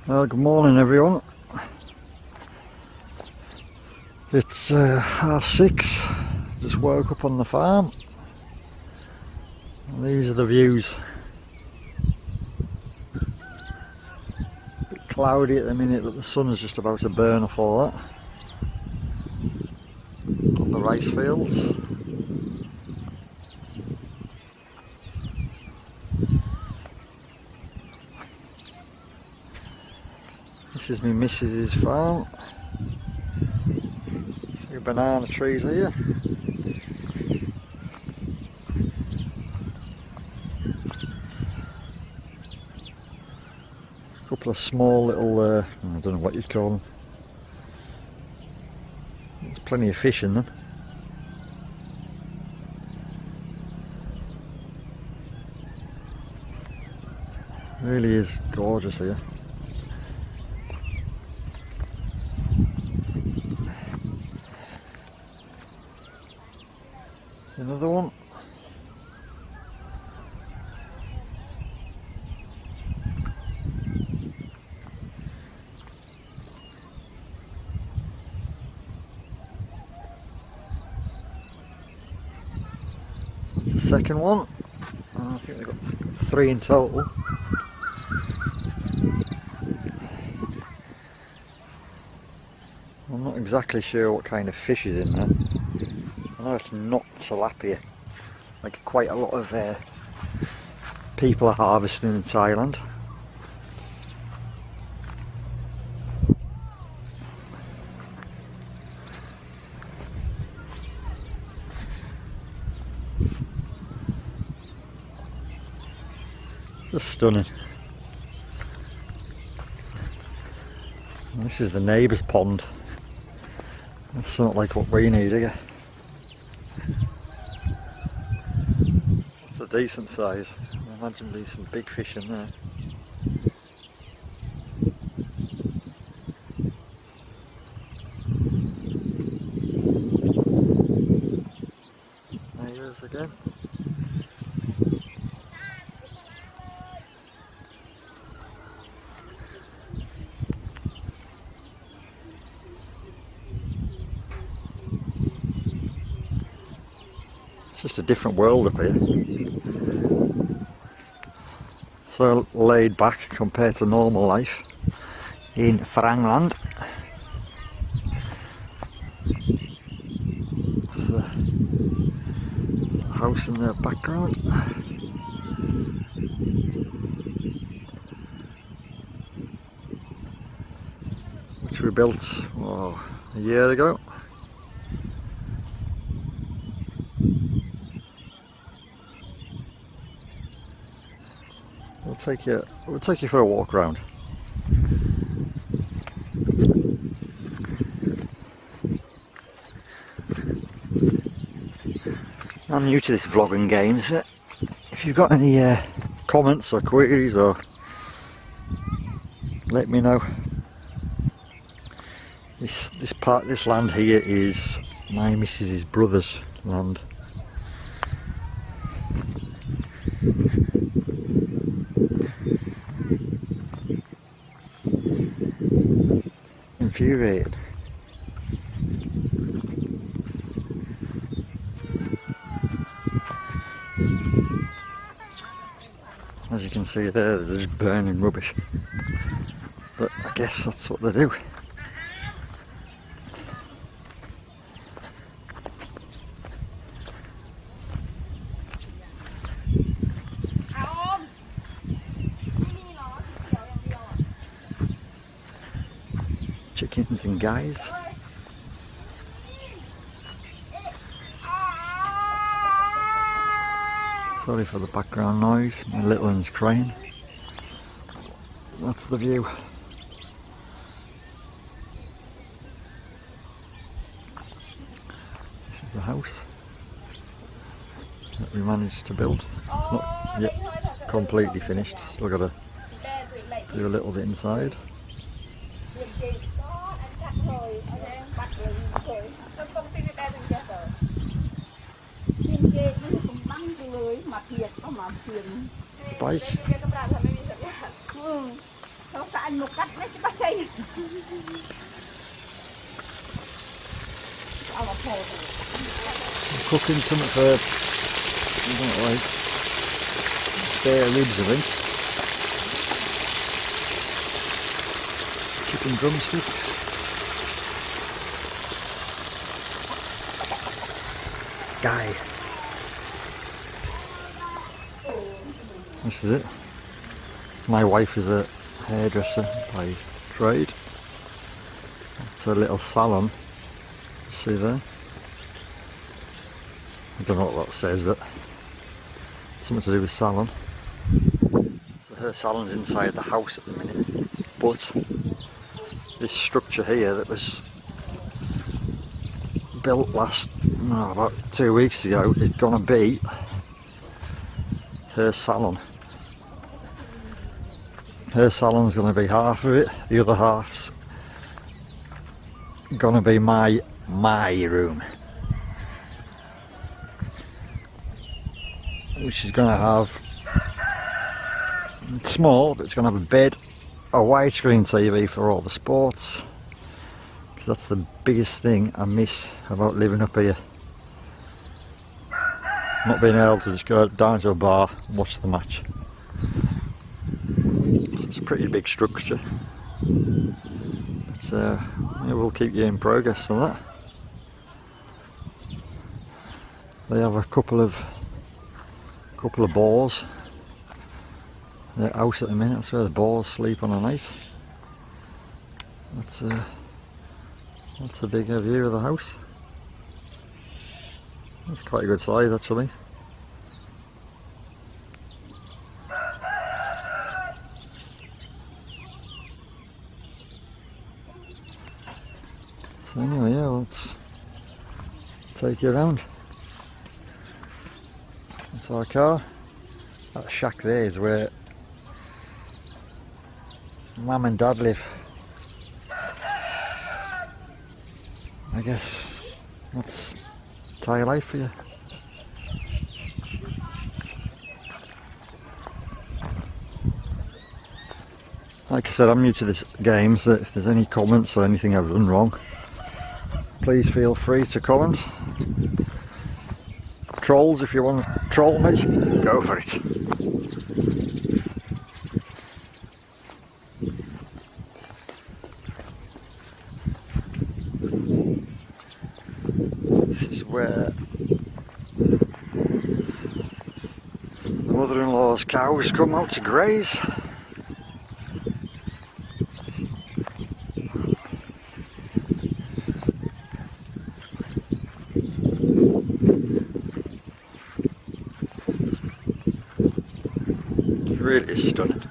Well, good morning everyone. It's 6:30. Just woke up on the farm. And these are the views. A bit cloudy at the minute, but the sun is just about to burn off all that. On the rice fields. This is my missus's farm. A few banana trees here. A couple of small little, I don't know what you'd call them. There's plenty of fish in them. Really is gorgeous here. Another one. That's the second one. I think they've got 3 in total. I'm not exactly sure what kind of fish is in there. I know it's not tilapia, like quite a lot of people are harvesting in Thailand. Just stunning. And this is the neighbour's pond. That's not like what we need here. It's a decent size. I imagine there's some big fish in there. There he is again. Just a different world up here. So laid back compared to normal life in Farangland. That's the house in the background. Which we built a year ago. We'll take you for a walk around. I'm new to this vlogging game, so if you've got any comments or queries, or let me know. This land here is my missus's brother's land. Infuriated. As you can see there, they're just burning rubbish. But I guess that's what they do. Chickens and guys. Sorry for the background noise, my little one's crying. That's the view. This is the house that we managed to build. It's not yet completely finished, still got to do a little bit inside. Bike. anh một cách lấy cái bác sĩ. Cooking something for, I don't know, like spare ribs I think. Chicken drumsticks. Guy. This is it. My wife is a hairdresser by trade. It's a little salon. See there? I don't know what that says, but something to do with salon. So her salon's inside the house at the minute, but this structure here that was built about 2 weeks ago is gonna be her salon. Her salon's gonna be half of it, the other half's gonna be my room, which is gonna have, it's small, but it's gonna have a bed, a widescreen TV for all the sports, because that's the biggest thing I miss about living up here. Not being able to just go down to a bar and watch the match. So it's a pretty big structure. But yeah, we'll keep you in progress on that. They have a couple of boars. They're out at the minute. That's where the boars sleep on the night. That's a bigger view of the house. It's quite a good size actually. So anyway, yeah, let's take you around. That's our car. That shack there is where Mum and Dad live. I guess that's entire life for you. Like I said, I'm new to this game, so if there's any comments or anything I've done wrong, please feel free to comment. Trolls, if you want to troll me, go for it. This is where the mother-in-law's cows come out to graze. It really is stunning.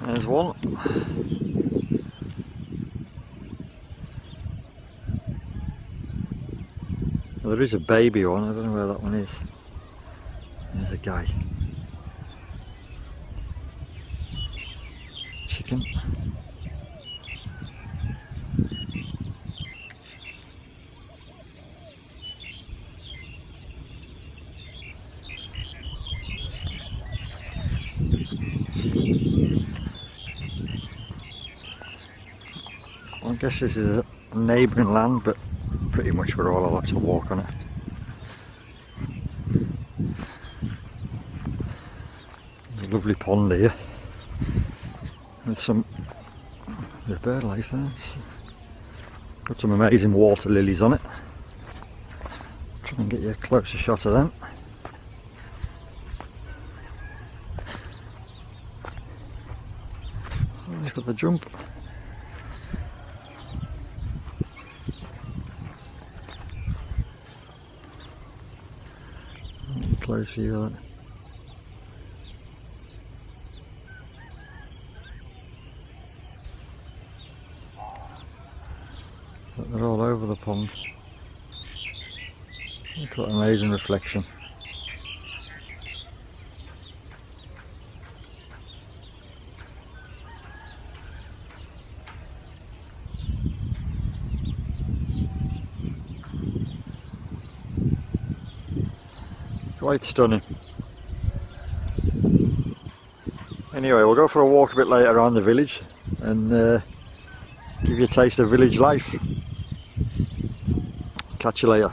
There's one. Well, there is a baby one, I don't know where that one is. There's a guy. Chicken. I guess this is a neighbouring land, but pretty much we're all allowed to walk on it. There's a lovely pond here with some bird life there. Got some amazing water lilies on it. Try and get you a closer shot of them. Oh, he's got the jump. Close view of that. But they're all over the pond. Look what an amazing reflection. Quite stunning. Anyway, we'll go for a walk a bit later around the village and give you a taste of village life. Catch you later.